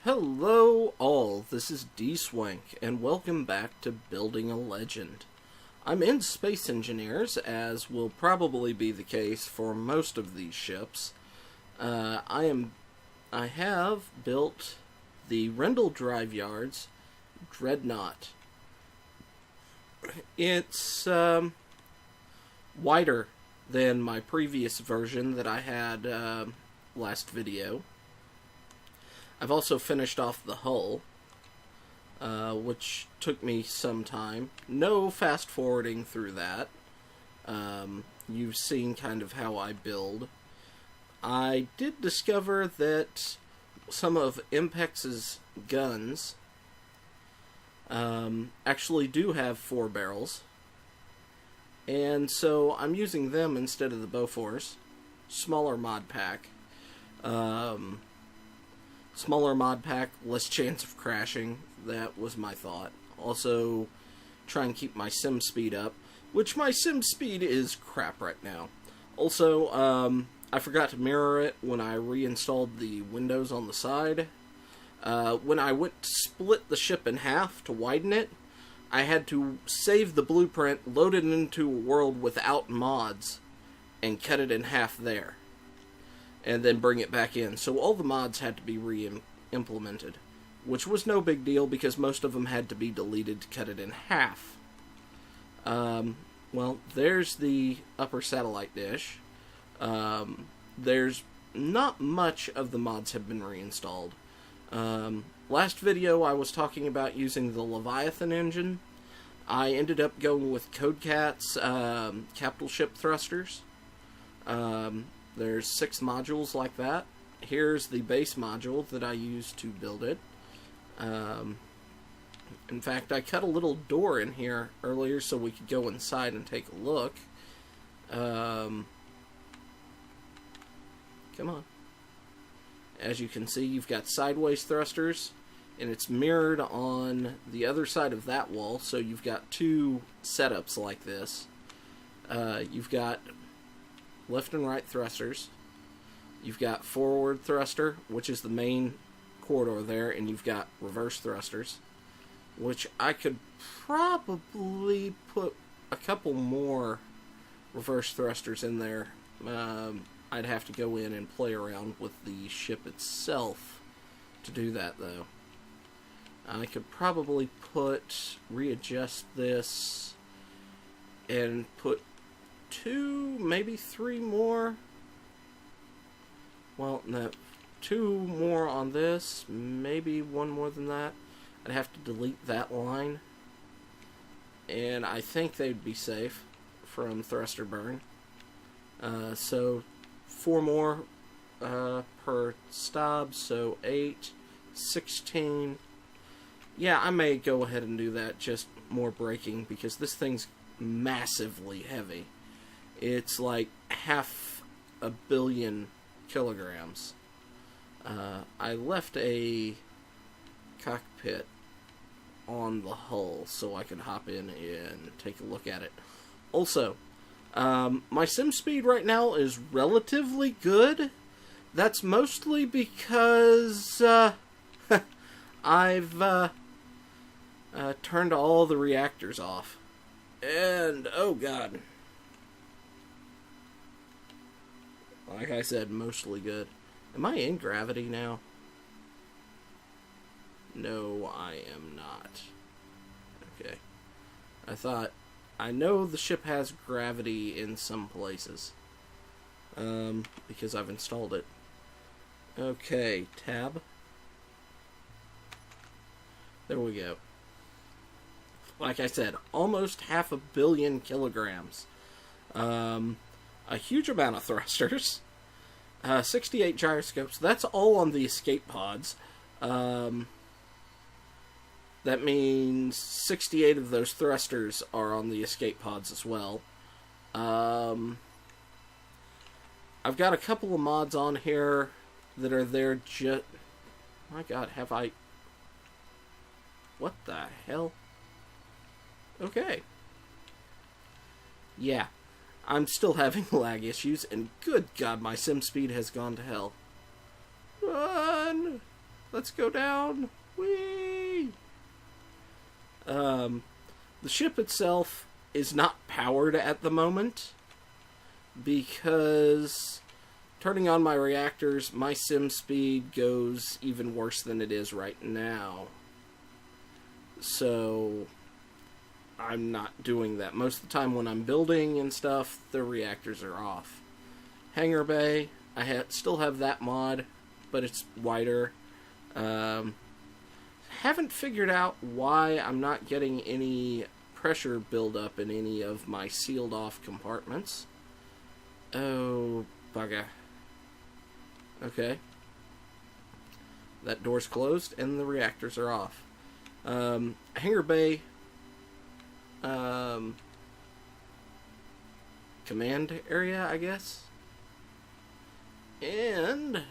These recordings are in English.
Hello all, this is Dswank, and welcome back to Building a Legend. I'm in Space Engineers, as will probably be the case for most of these ships. I have built the Rendell Drive Yard's Dreadnought. It's wider than my previous version that I had last video. I've also finished off the hull, which took me some time. No fast forwarding through that. You've seen kind of how I build. I did discover that some of Impex's guns actually do have 4 barrels. And so I'm using them instead of the Bofors. Smaller mod pack. Smaller mod pack, less chance of crashing. That was my thought. Also, try and keep my sim speed up, which my sim speed is crap right now. Also, I forgot to mirror it when I reinstalled the windows on the side. When I went to split the ship in half to widen it, I had to save the blueprint, load it into a world without mods, and cut it in half there. And then bring it back in. So all the mods had to be re-implemented, which was no big deal because most of them had to be deleted to cut it in half. Well, there's the upper satellite dish. There's not much of the mods have been reinstalled. Last video I was talking about using the Leviathan engine. I ended up going with CodeCat's capital ship thrusters. There's 6 modules like that. Here's the base module that I used to build it. In fact, I cut a little door in here earlier so we could go inside and take a look. Come on. As you can see, you've got sideways thrusters, and it's mirrored on the other side of that wall, so you've got 2 setups like this. You've got left and right thrusters. You've got forward thruster, which is the main corridor there, and you've got reverse thrusters, which I could probably put a couple more reverse thrusters in there. I'd have to go in and play around with the ship itself to do that, though. I could probably readjust this and put 2, maybe 3 more. Well, no, 2 more on this, maybe 1 more than that. I'd have to delete that line, and I think they'd be safe from thruster burn. So 4 more per stab, so 8, 16. Yeah, I may go ahead and do that, just more braking, because this thing's massively heavy. It's like 500 million kilograms. I left a cockpit on the hull so I could hop in and take a look at it. Also, my sim speed right now is relatively good. That's mostly because I've turned all the reactors off. And, oh god. Like I said, mostly good. Am I in gravity now? No, I am not. Okay. I know the ship has gravity in some places. Because I've installed it. Okay, tab. There we go. Like I said, almost 500 million kilograms. A huge amount of thrusters. 68 gyroscopes. That's all on the escape pods. That means 68 of those thrusters are on the escape pods as well. I've got a couple of mods on here that are there just... My god, have I... What the hell? Okay. Yeah. I'm still having lag issues, and good god, my sim speed has gone to hell. Run! Let's go down. Whee! The ship itself is not powered at the moment because turning on my reactors, my sim speed goes even worse than it is right now. So I'm not doing that. Most of the time when I'm building and stuff, the reactors are off. Hangar bay, I still have that mod, but it's wider. Haven't figured out why I'm not getting any pressure buildup in any of my sealed off compartments. Oh, bugger. Okay. That door's closed and the reactors are off. Hangar bay command area, I guess. And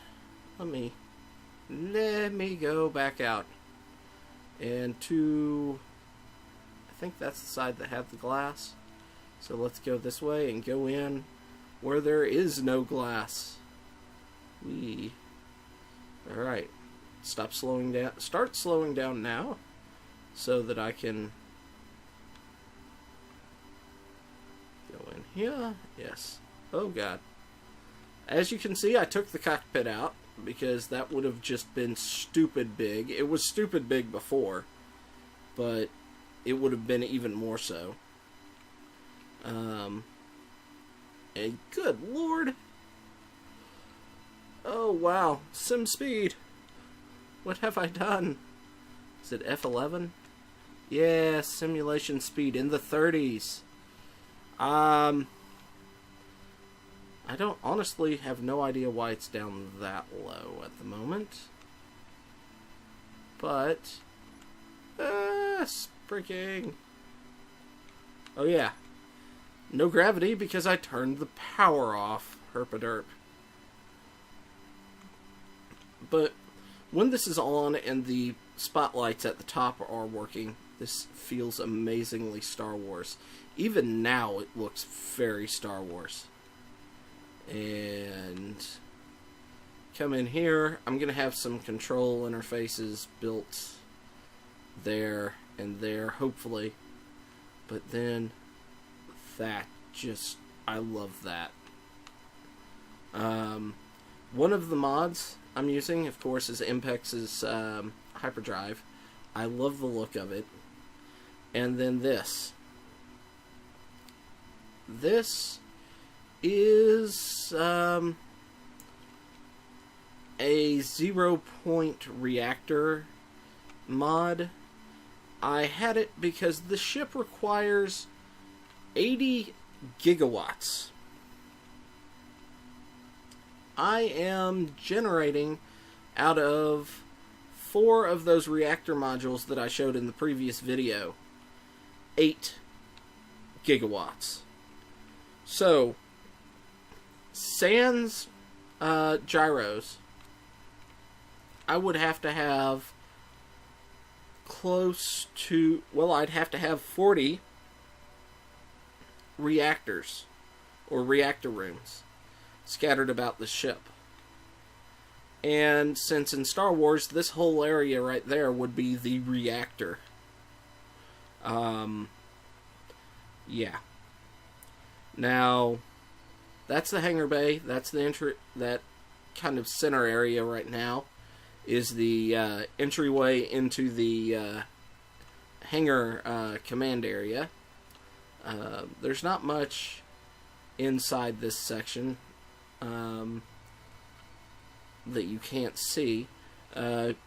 let me go back out. And to, I think that's the side that had the glass. So let's go this way and go in where there is no glass. Alright. Stop slowing down. Start slowing down now so that I can go in here. Yes. Oh god. As you can see, I took the cockpit out because that would have just been stupid big. It was stupid big before, but it would have been even more so. And good lord. Oh wow, sim speed. What have I done? Is it F11? Yeah, simulation speed in the 30s. I don't honestly have no idea why it's down that low at the moment. But freaking. Oh yeah. No gravity because I turned the power off. Herpaderp. But when this is on and the spotlights at the top are working, this feels amazingly Star Wars. Even now it looks very Star Wars. And come in here. I'm going to have some control interfaces built there and there, hopefully. But then that just, I love that. One of the mods I'm using, of course, is Impex's hyperdrive. I love the look of it. And then this. This is a 0-point reactor mod. I had it because the ship requires 80 gigawatts. I am generating out of 4 of those reactor modules that I showed in the previous video 8 gigawatts. So, sans gyros, I would have to have close to, well, I'd have to have 40 reactors or reactor rooms scattered about the ship. And since in Star Wars this whole area right there would be the reactor, yeah. Now that's the hangar bay. That's the entry. That kind of center area right now is the entryway into the hangar command area. There's not much inside this section that you can't see.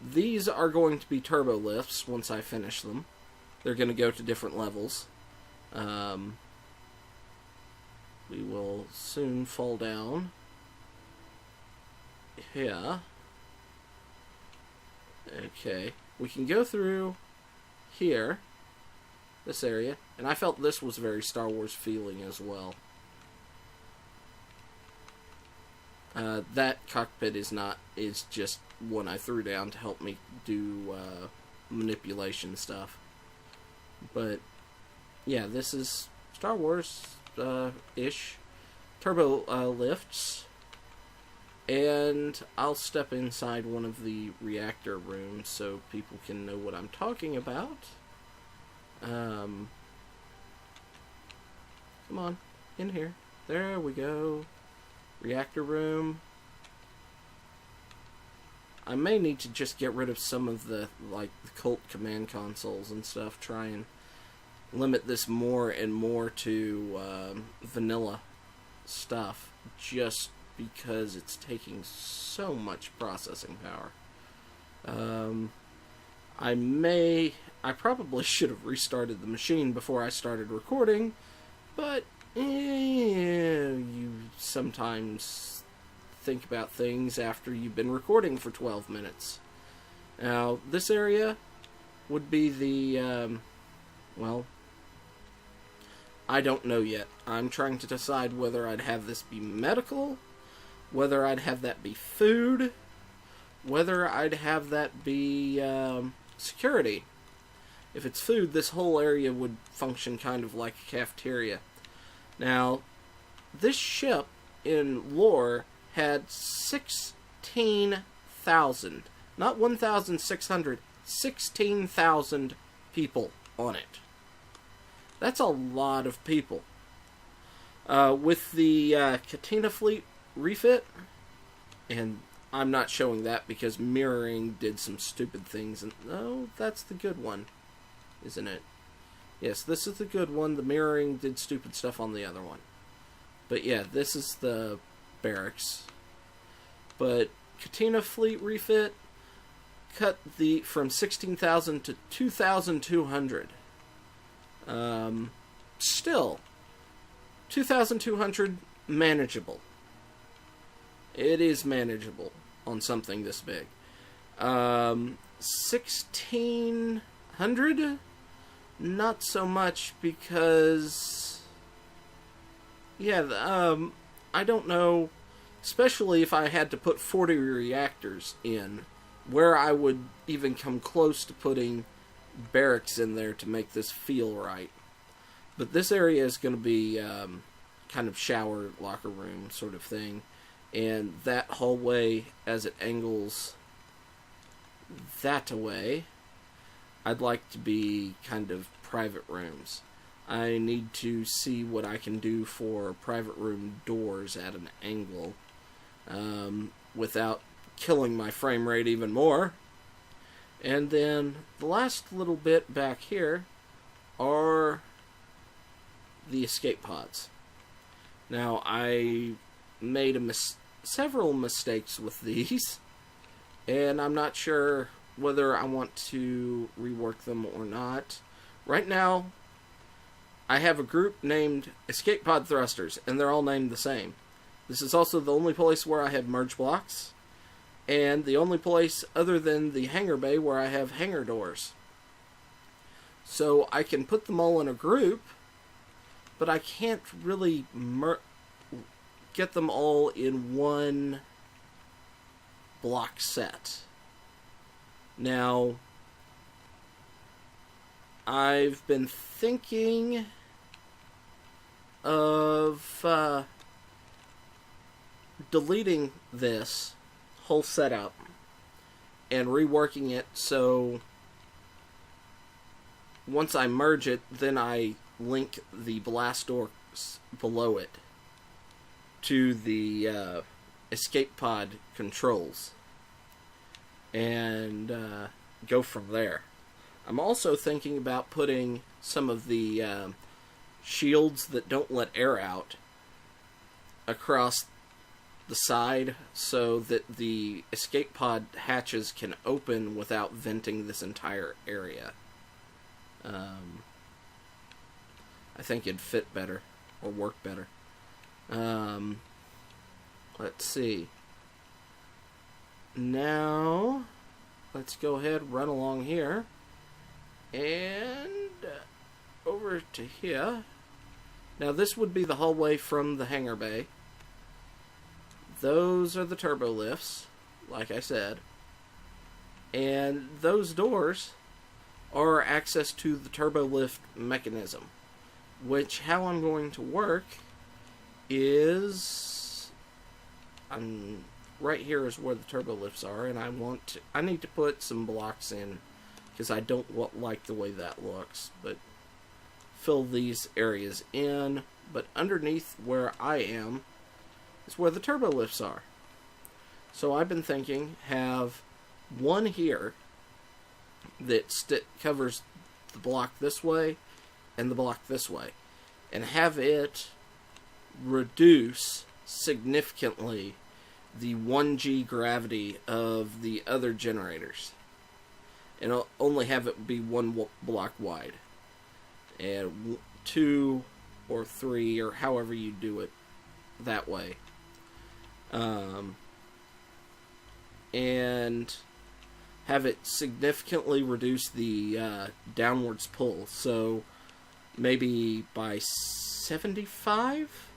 These are going to be turbo lifts once I finish them. They're going to go to different levels. We will soon fall down here. Okay. We can go through here, this area, and I felt this was very Star Wars feeling as well. That cockpit is just one I threw down to help me do manipulation stuff. But yeah, this is Star Wars ish turbo lifts. And I'll step inside one of the reactor rooms so people can know what I'm talking about. Come on, in here. There we go. Reactor room. I may need to just get rid of some of the, like, the cult command consoles and stuff. Try and limit this more and more to vanilla stuff. Just because it's taking so much processing power. I probably should have restarted the machine before I started recording, but you sometimes think about things after you've been recording for 12 minutes. Now, this area would be the, well, I don't know yet. I'm trying to decide whether I'd have this be medical, whether I'd have that be food, whether I'd have that be security. If it's food, this whole area would function kind of like a cafeteria. Now, this ship in lore had 16,000, not 1,600, 16,000 people on it. That's a lot of people. With the Katina fleet refit, and I'm not showing that because mirroring did some stupid things, and oh, that's the good one, isn't it? Yes, this is the good one. The mirroring did stupid stuff on the other one. But yeah, this is the barracks. But Katina fleet refit cut the from 16,000 to 2,200. Still, 2,200 manageable. It is manageable on something this big. 1,600? Not so much because, yeah, I don't know, especially if I had to put 40 reactors in, where I would even come close to putting barracks in there to make this feel right. But this area is going to be kind of shower, locker room sort of thing. And that hallway, as it angles that away, I'd like to be kind of private rooms. I need to see what I can do for private room doors at an angle without killing my frame rate even more. And then the last little bit back here are the escape pods. Now, I made several mistakes with these, and I'm not sure whether I want to rework them or not. Right now, I have a group named Escape Pod Thrusters, and they're all named the same. This is also the only place where I have merge blocks, and the only place other than the hangar bay where I have hangar doors. So I can put them all in a group, but I can't really get them all in one block set. Now, I've been thinking of deleting this whole setup and reworking it so once I merge it, then I link the blast doors below it to the escape pod controls and go from there. I'm also thinking about putting some of the shields that don't let air out across the side so that the escape pod hatches can open without venting this entire area. I think it'd fit better or work better. Let's see. Now, let's go ahead, run along here, and over to here. Now, this would be the hallway from the hangar bay. Those are the turbo lifts, like I said. And those doors are access to the turbo lift mechanism, which how I'm going to work is right here is where the turbo lifts are, and I need to put some blocks in because I don't like the way that looks, but fill these areas in. But underneath where I am is where the turbo lifts are. So I've been thinking, have one here that covers the block this way and the block this way, and have it reduce significantly the 1G gravity of the other generators, and I'll only have it be one block wide, and 2 or 3 or however you do it that way, and have it significantly reduce the downwards pull. So maybe by 75.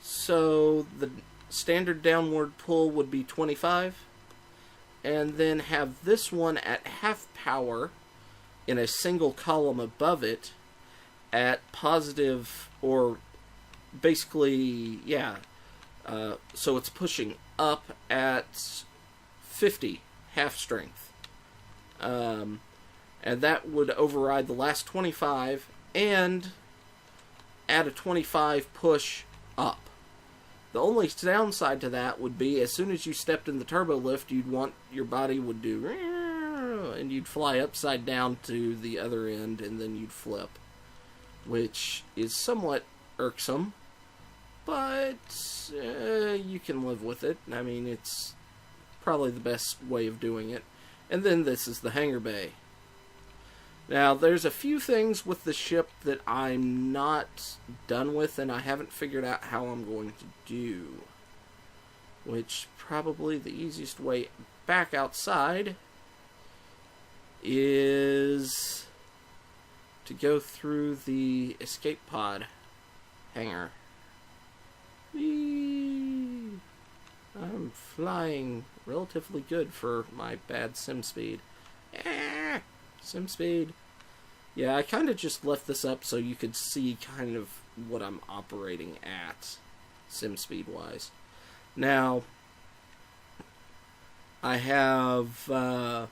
So the standard downward pull would be 25, and then have this one at half power in a single column above it at positive, or basically, yeah, so it's pushing up at 50 half strength, and that would override the last 25 and add a 25 push up. The only downside to that would be as soon as you stepped in the turbo lift, your body would do, and you'd fly upside down to the other end, and then you'd flip, which is somewhat irksome, but you can live with it. I mean, it's probably the best way of doing it. And then this is the hangar bay. Now, there's a few things with the ship that I'm not done with, and I haven't figured out how I'm going to do. Which, probably the easiest way back outside is to go through the escape pod hangar. Whee! I'm flying relatively good for my bad sim speed. Sim speed. Yeah, I kind of just left this up so you could see kind of what I'm operating at, sim speed wise. Now, I have a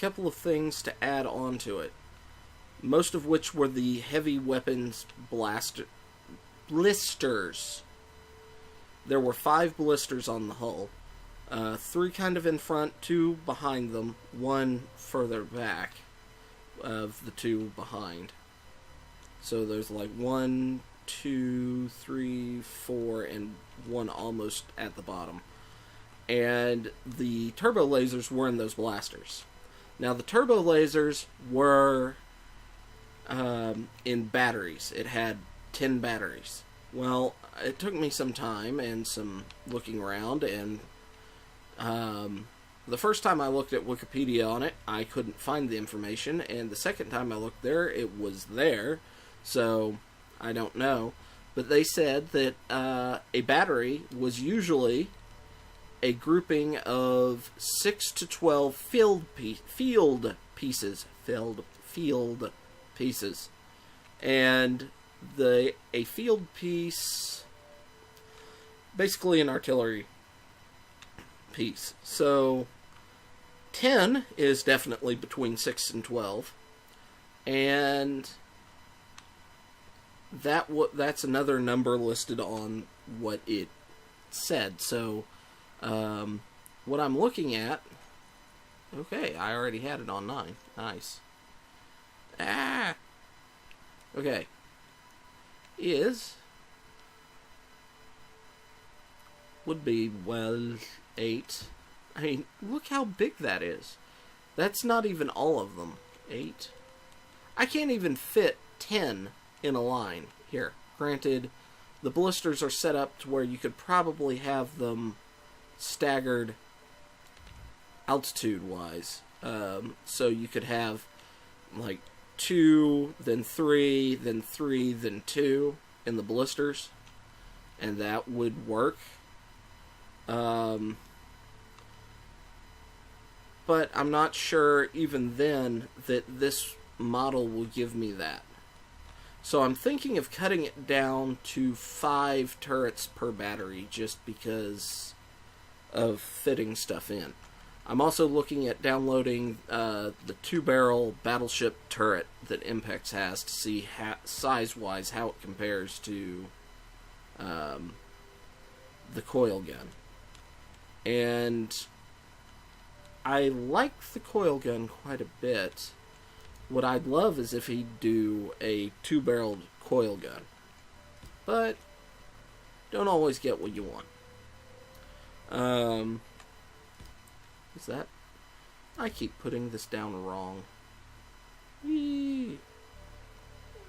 couple of things to add on to it. Most of which were the heavy weapons blisters. There were 5 blisters on the hull. 3 kind of in front, 2 behind them, 1 further back of the 2 behind. So there's like 1, 2, 3, 4, and 1 almost at the bottom. And the turbo lasers were in those blasters. Now the turbo lasers were in batteries. It had 10 batteries. Well, it took me some time and some looking around, and the first time I looked at Wikipedia on it, I couldn't find the information, and the second time I looked there, it was there, so I don't know. But they said that a battery was usually a grouping of 6 to 12 field pieces, and a field piece, basically an artillery piece. So 10 is definitely between 6 and 12, and that's another number listed on what it said. So what I'm looking at, okay, I already had it on 9. Nice. Okay, would be, well, 8. I mean, look how big that is. That's not even all of them. 8. I can't even fit 10 in a line here. Granted, the blisters are set up to where you could probably have them staggered altitude-wise. So you could have, like, 2, then 3, then 3, then 2 in the blisters. And that would work. But I'm not sure even then that this model will give me that. So I'm thinking of cutting it down to 5 turrets per battery, just because of fitting stuff in. I'm also looking at downloading the 2-barrel battleship turret that Impex has to see size-wise how it compares to the coil gun. And I like the coil gun quite a bit. What I'd love is if he'd do a 2-barreled coil gun. But don't always get what you want. Is that? I keep putting this down wrong. Whee!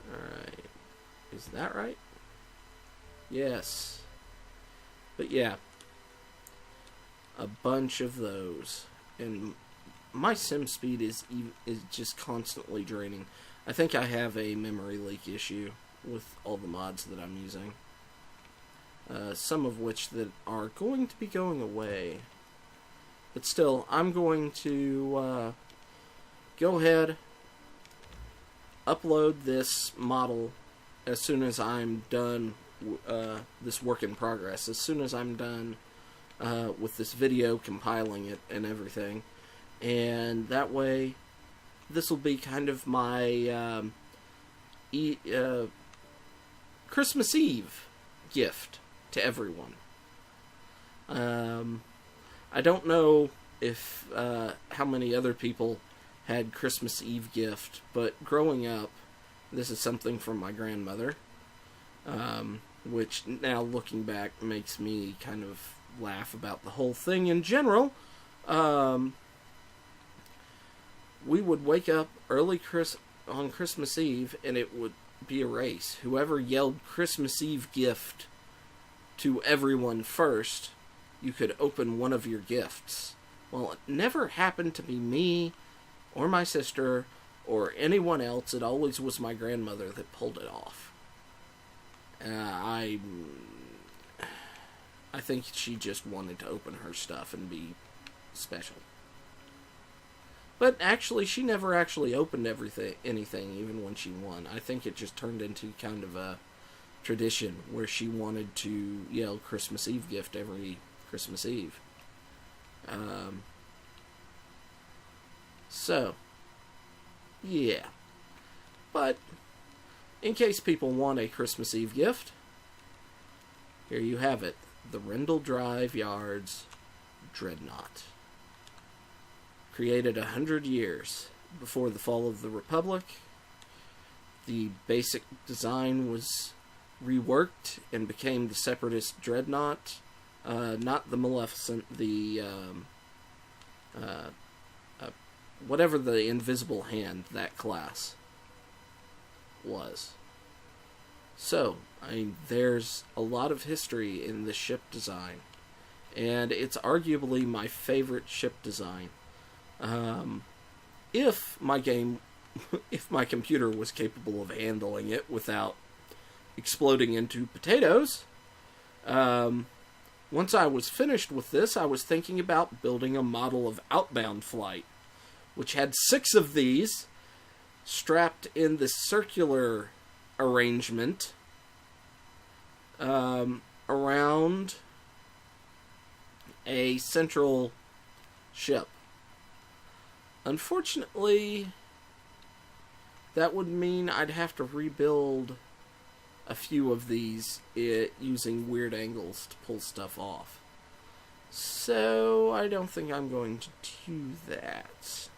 Alright. Is that right? Yes. But yeah. A bunch of those. And my sim speed is just constantly draining. I think I have a memory leak issue with all the mods that I'm using. Some of which that are going to be going away. But still, I'm going to go ahead, upload this model as soon as I'm done, this work in progress, as soon as I'm done with this video, compiling it and everything. And that way, this will be kind of my Christmas Eve gift to everyone. I don't know if how many other people had Christmas Eve gift, but growing up, this is something from my grandmother, which now looking back makes me kind of laugh about the whole thing in general. We would wake up early on Christmas Eve, and it would be a race. Whoever yelled Christmas Eve gift to everyone first, you could open one of your gifts. Well, it never happened to be me, or my sister, or anyone else. It always was my grandmother that pulled it off. I think she just wanted to open her stuff and be special. But actually, she never actually opened anything, even when she won. I think it just turned into kind of a tradition where she wanted to yell Christmas Eve gift every Christmas Eve. So, yeah. But, in case people want a Christmas Eve gift, here you have it. The Rendell Drive Yards Dreadnought. Created 100 years before the fall of the Republic. The basic design was reworked and became the Separatist Dreadnought. Not the Maleficent, the whatever the Invisible Hand, that class was. So, there's a lot of history in this ship design, and it's arguably my favorite ship design. If my computer was capable of handling it without exploding into potatoes, once I was finished with this, I was thinking about building a model of Outbound Flight, which had 6 of these strapped in this circular arrangement around a central ship. Unfortunately, that would mean I'd have to rebuild a few of these using weird angles to pull stuff off. So, I don't think I'm going to do that.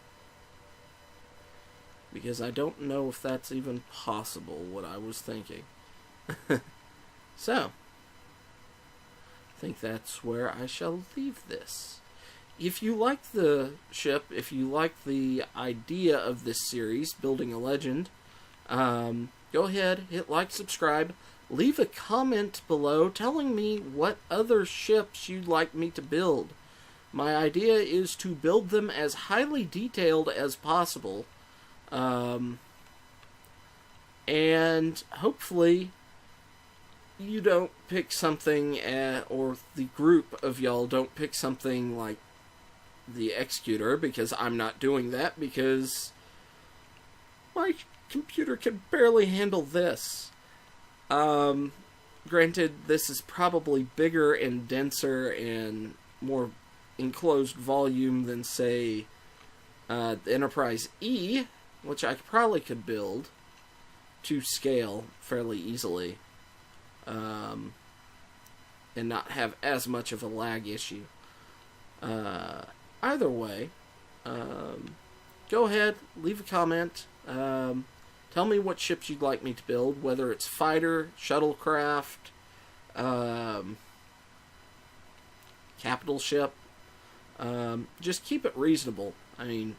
Because I don't know if that's even possible, what I was thinking. So, I think that's where I shall leave this. If you like the ship, if you like the idea of this series, Building a Legend, go ahead, hit like, subscribe, leave a comment below telling me what other ships you'd like me to build. My idea is to build them as highly detailed as possible, and hopefully you don't pick something, or the group of y'all don't pick something like the Executor, because I'm not doing that, because computer can barely handle this. Granted, this is probably bigger and denser and more enclosed volume than, say, the Enterprise E, which I probably could build to scale fairly easily, and not have as much of a lag issue. Either way, go ahead, leave a comment. Tell me what ships you'd like me to build, whether it's fighter, shuttlecraft, capital ship. Just keep it reasonable. I mean,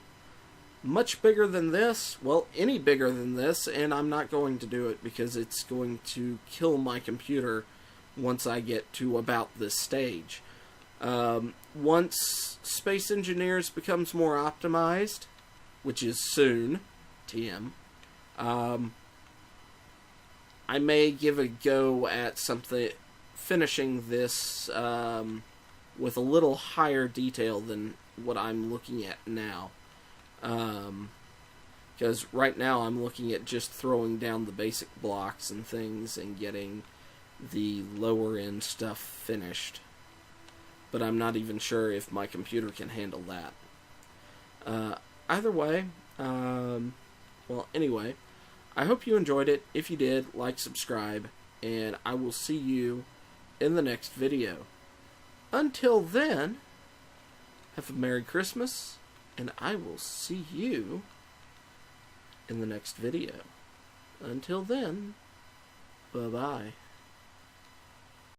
much bigger than this, well, any bigger than this, and I'm not going to do it because it's going to kill my computer once I get to about this stage. Once Space Engineers becomes more optimized, which is soon, TM, I may give a go at something, finishing this with a little higher detail than what I'm looking at now. Because right now I'm looking at just throwing down the basic blocks and things and getting the lower end stuff finished. But I'm not even sure if my computer can handle that. Either way, well, anyway, I hope you enjoyed it. If you did, like, subscribe, and I will see you in the next video. Until then, have a Merry Christmas, and I will see you in the next video. Until then, bye-bye.